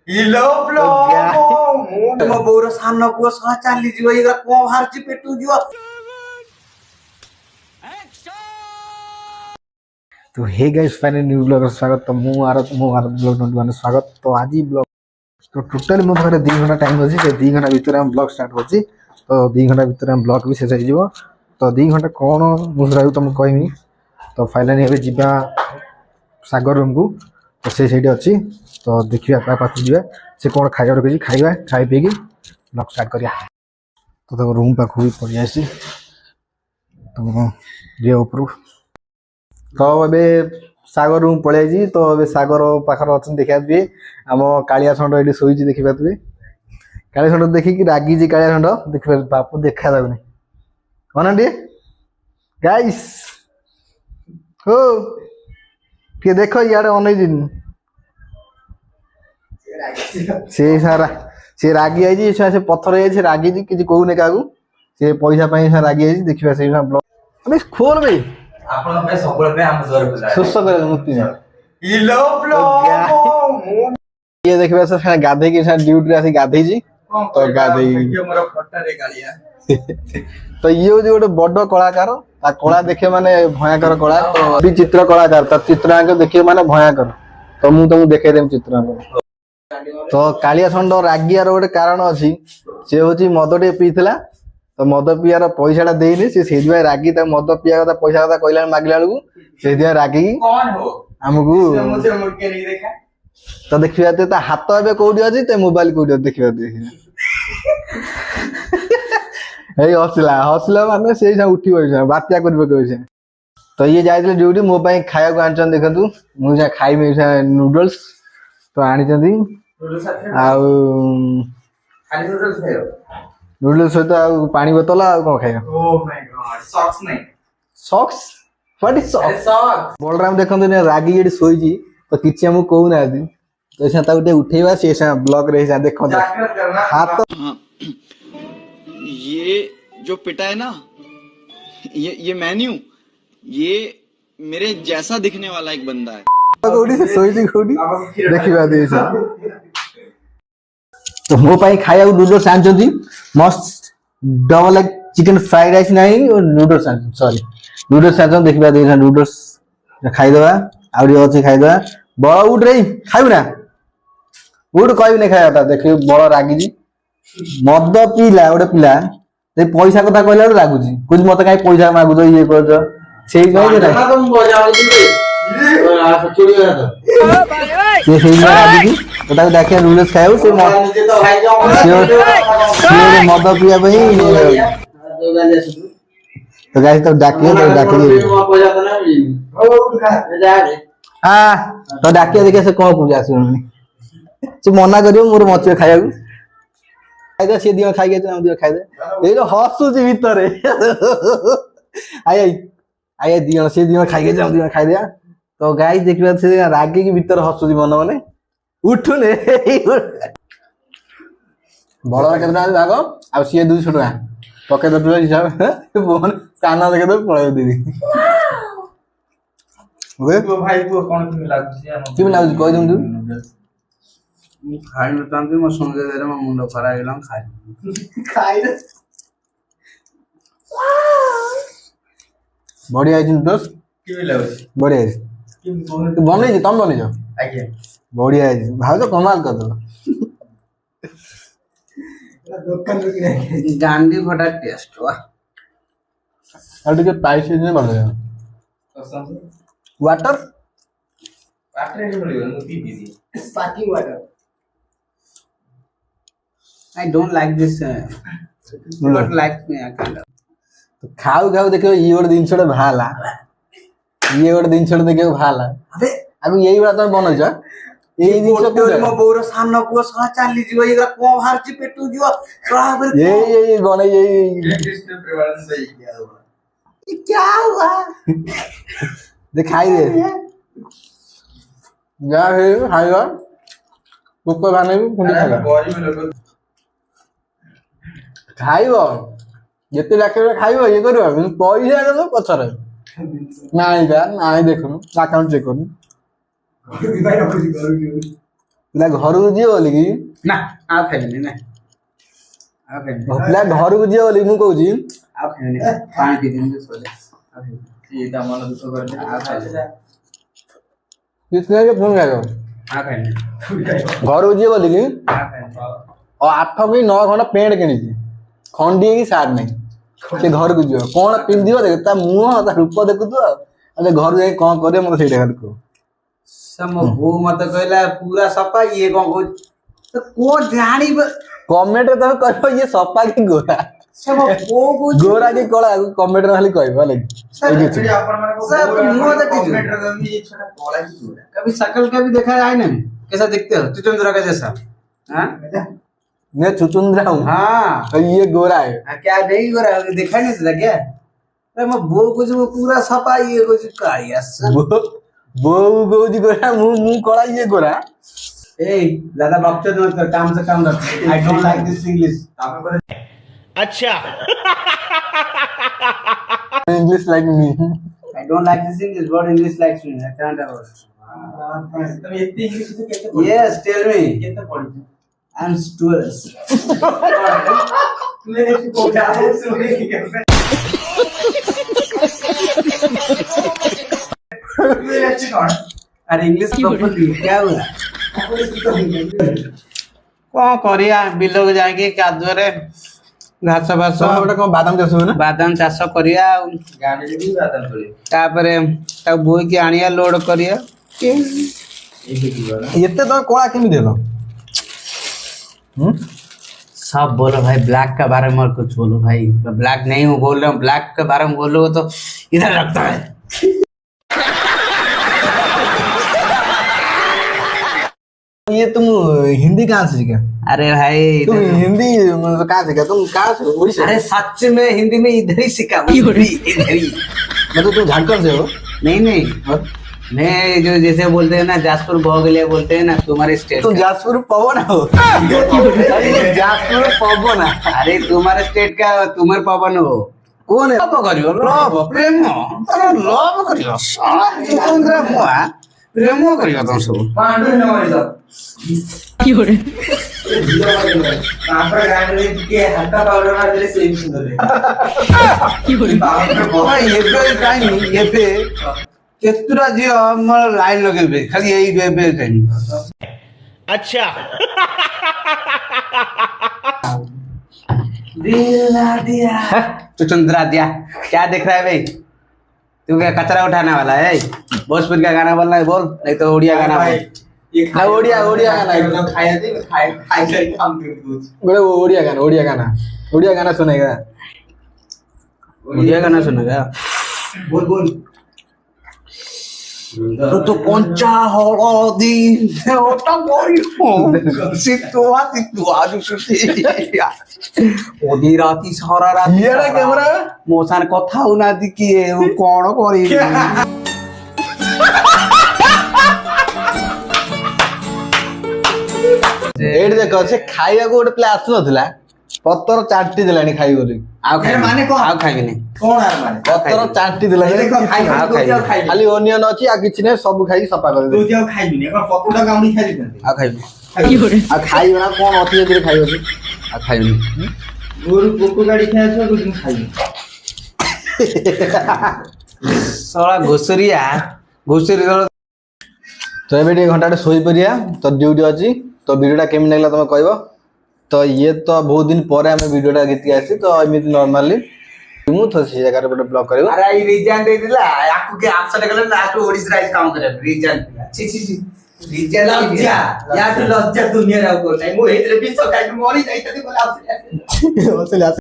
ଇଲୋ ବ୍ଲୋ ମୋ ବୋଉର ସାନ ପୁଅ ସହ ଚାଲିଯିବ ଏଗୁରା କଣ ବାହାରିଛି ପେଟୁ ଯିବ। तो hey guys finally new blog स्वागत। तो मु आरत ब्लॉग माने स्वागत। तो आज ब्लॉग तो टोटली मो पाखे 2 घंटा टाइम अछि। से 2 घंटा भीतर हम ब्लॉग स्टार्ट होछि। तो 2 घंटा भीतर हम ब्लॉग भी शेष हो जिवो। तो 2 घंटा कोन मुसरायु तुम कहमी। तो फाइनली एबे जिबा सागर रूम को। तो से सेठी अछि। तो देखिया ता पाछ जिबा से कोन खाइबा रखि खाइबा खाइ पेगी ब्लॉग स्टार्ट करिया। तो रूम पाखु भी पड़ी आसी। तो जे ऊपर तो ए सागर रूम पलि। तो ए सागर पाखर अच्छा देखा दिए आम कालिया छंड ये शोची देखी पारे। कालिया छंड देखिकी रागी कालिया छंड देख बाप देखा जाऊनी कौन टे गाइस हो टे देख इे अन से सारा से रागी आई से पथर से रागी किसी कहूने क्या से पैसा रागी आई देखा से ब्लॉग खोल भाई ଆପଣ ପାଇଁ ସବୁବେଳେ ପାଇଁ ଆମ ଜୋର ପିଲା ସୁସ୍ଥ করে ମୁକ୍ତି ଇଲୋ ବ୍ଲୋ ये देखबे से गाधे की ड्यूटी आसी गाधेजी। तो गाधे ମୋର ଫଟାରେ ଗାଳିଆ तो ये जो गोटे बड़ कलाकार ता कला देखे माने भयंकर कला। तो भी चित्र कलाकार ता चित्रांक देखे माने भयंकर। तो मु तुमको देखे देम चित्रांक। तो कालिया छंड रागियार गोटे कारण अछि से होची मद टे पीथिला। तो मद पियार पैसा देनी से रागी मद पिया कथा पैसा कथा कहला मागला बेलू से रागी कौन हो आमको देखा तो देखा हाथ ए कौटी अच्छी मोबाइल कौटी देखा हसला हसला माने से उठी बात्या कर। तो ये जाते ड्यूटी मो खाया को आन देखु मुझे खाइबी नूडल्स। तो आनी नूडल्स सहित पानी बोतल आ कौन खाइबा। ओह माय गॉड सॉक्स नहीं socks what is socks Balram देखंतु ने रागी ये सोईजी। तो किछि हम कहू ना तो ऐसा ताउटे उठेबा से ब्लॉग रे जा देखो हाथ ये जो पिटा है ना ये मेन्यू ये मेरे जैसा दिखने वाला एक बंदा है। कोडी से सोईजी कोडी देखिबा दे से। तो मो पाई खाया नूडल्स आनछंती मस्त double egg chicken fried rice नहीं और नूडल्स आन सॉरी नूडल्स आन देखिबा दे नूडल्स खाई देबा आउरी अछि खाई देबा बड़ उठ रे खाइबू ना उठ कहबी नहीं खाया था। देखियो बड़ रागी जी मद पीला गोटे पिला ते पैसा कथा कहला लागु जी कुछ मत काई पैसा मागु तो ये कर सेही कहि दे ना तुम बजाओ जी ये सही रागी जी तो देखिए नूडल्स खायो से मद पिया तो गाइस तो डाकिए तो डाकिए देखिए से कौन पूजा से मना करियो मोर मच खाया खाई से दियो खाई हम दियो खाई दे ये हसुची भितर आई आई दियो से दियो खाई हम दियो खाई दिया। तो गाइस देखिबा से रागी की भीतर हसुची मन माने उठुने बड़ा केतना भाग आ सी 200 टका पके दो हिसाब फोन कान देखे तो पळे देबी ओए तो भाई को कौन की मिला कह दूं तू मु खाइ न तांती मो संगे देरे मो मुंडो खरा गेलम खाइ रे बढ़िया है दोस्त की मिला बढ़िया है तू बनै छी तुम बनै छ आज्ञा बढ़िया है भाव तो कमाल कर दो दुकान रुकी गांडी फटा टेस्ट वाह और के प्राइस ने बढ़ गया वाटर वाटर नहीं मिलेगा no pee pee sparkling water I don't like this but like me I kind तो खाऊ खाऊ देखो ये गोटे दिन छोड़े भाला ये गोटे दिन छोड़े देखो भाला अबे अब यही बात तो बनो छ এই জিনিস তো মো বউর সান পুଅ সহ চালি ଯିବ এগুলা কোন বাহারছি পেটু ଯିବ সব এই বনে এই कृष्ण प्रेमानंद सही क्या हुआ ये क्या हुआ दिखाई दे जा है खाएगा कुकर खाने भी पुणी खाएगा बॉडी में लोग खाइबो जेते लाखे खाइबो ये करबो पैसा तो पछरे नाइ देखनु अकाउंट चेक करनु भाई रखो जी करू ପିଲା ଘରକୁ ଯିବ ବୋଲି କି ନା ଆଉ ଖାଇବିନି ନା ଆଉ ଖାଇବିନି ପିଲା ଘରକୁ ଯିବ ବୋଲି ମୁଁ କହୁଛି ଆଉ ଖାଇବିନି ପାଣି ପିଇଦିନି ତ ସରିଲା ଆଉ ଖାଇବିନି ଏଇଟା ମନ ଦୁଃଖ କରିଲେ ଆଉ ଖାଇବିନି କିଛି ନାହିଁ ପୁଣି ଖାଇବ ଆଉ ଖାଇବିନି ଘରକୁ ଯିବ ବୋଲି କି ଆଉ ଖାଇବିନି 8 କି 9 ଖଣ୍ଡ ପ୍ୟାଣ୍ଟ କିଣିଛି ଖଣ୍ଡିଏ କି ସାର୍ଟ ନାହିଁ ସେ ଘରକୁ ଯିବ କଣ ପିନ୍ଧିବ ଦେଖ ତା ମୁହଁ ତା ରୂପ ଦେଖୁଥିବ ଆଉ ଘରୁ ଯାଇ କଣ କରିବ ମତେ ସେଇଟା ଖାଲି କୁହ ମୋ ବୋଉ ମତେ କହିଲା ପୁରା ସଫା ଇଏ କଣ କହୁଛି ତ କୋଉ ଜାଣିବ କମେଣ୍ଟରେ ତମେ କହିବ ଇଏ ସଫା କି ଗୋରା ସେ ମୋ ବୋଉ କହୁଛି ଗୋରା କି କଳା କମେଣ୍ଟରେ ଖାଲି କହିବ ହେଲା କି कभी शकल का भी देखा है ना कैसा दिखते हो चुचुंदरा का जैसा हाँ मैं चुचुंदरा हूँ हाँ और ये गोरा है क्या नहीं हो रहा है देखा नहीं था क्या अरे मैं वो कुछ वो पूरा सफा ये कुछ का यस बोऊ कौची गोरा मुंह कड़ा ये गोरा ए ज्यादा बकचोद मत कर काम से काम रख I don't like this English अच्छा English like me I don't like this English what English likes me I can't about तुम इतनी इंग्लिश से कैसे यस टेल मी कितना पढ़ी आई एम स्टूडेंट मेरे को क्या है सुने की कैसे अरे इंग्लिश क्या हुआ कौन करिया बिल को जाके कादुरे घास फास कौन बादाम चाष हुए ना बादाम चाष करिया तापरे बोई के आनिया लोड करिया ये तो कड़ा केमी देलो सब बोलो भाई ब्लैक के बारे में और कुछ बोलो भाई मैं ब्लैक नहीं हूँ बोल रहा हूँ ब्लैक के बारे में बोलोगे तो इधर रखता है ये तुम हिंदी कहाँ से सीखे अरे भाई तुम हिंदी कहाँ सीखा तुम कहाँ से उड़ीसा अरे सच में हिंदी में इधर ही सीखा इधर ही मतलब तुम झारखंड से हो नहीं मैं जो जैसे बोलते हैं ना जाजपुर भोगलिया बोलते हैं ना तुम्हारे स्टेट तुम जाजपुर पवन हो जाजपुर पवन अरे तुम्हारे स्टेट का तुम्हारे पवन हो कौन है लव करियो लव प्रेम अरे लव करियो चुचुंदरा मुआ प्रेम करियो तुम सब पांडु न होई सब की हो रे कापर गाने के हट्टा पाउडर मार दे सेम सुंदर है की हो रे भाई ये टाइम ये पे केतुरा जियो हमर लाइन लगेबे खाली यही बेबे टाइम अच्छा दिला दिया चुचुंदरा दिया क्या देख रहा है भाई तू क्या कचरा उठाने वाला है भोजपुरी का गाना बोलना है बोल नहीं तो उड़िया गाना बोल ये ओडिया गाना खाया दे खाए कर काम कर कुछ बड़े वो ओडिया गाना सुनेगा उड़िया गाना सुनेगा बोल तो कंचा हळदी ওটা বড়িও সিতুয়া সুসি ওদি রাতি সারা রাতি ये ना कैमरा মোসার কথাও না দিকিয়ে ও কোন করি एड देखो से खाइया को गोटे पिला आसु नथिला पत्तर चाटी देलानी खाइ बोली ଆଉ ଖାଇବି ମାନେ କଣ ଆଉ ଖାଇବିନି कौन है माने पत्तर चाटी देलानी खाली ओनियन अछि आ किछ नै सब खाइ सफा कर तू दे जाओ खाइबी ने अपन पत्ता गाउडी खाइ दिते ଆଉ ଖାଇବି आ खाइ बना कोन अछि जे खाइ अछि ଆଉ ଖାଇବିନି गोरु कोको गाड़ी खाइ छ कुछ खाइबी सळा घोसरिया घोसरी तो एबे टे घंटा सोई परिया तो ड्यूटी अछि तो वीडियोटा केम लागला तुम कहबो तो ये तो बहुत दिन परे हमें वीडियोटा गीत आसी तो एमिति नॉर्मली मु तो से जगह रे ब्लॉग करबो अरे ई रिजाइन दे दिला याकू के आपसे लगल लास्ट ओडिसा राइज काम करे रिजाइन छी रिजाइन लज्जा या तो लज्जा दुनिया राव को नहीं मो हेतरे बिच काई मोरी जाई तदी बोला ओसे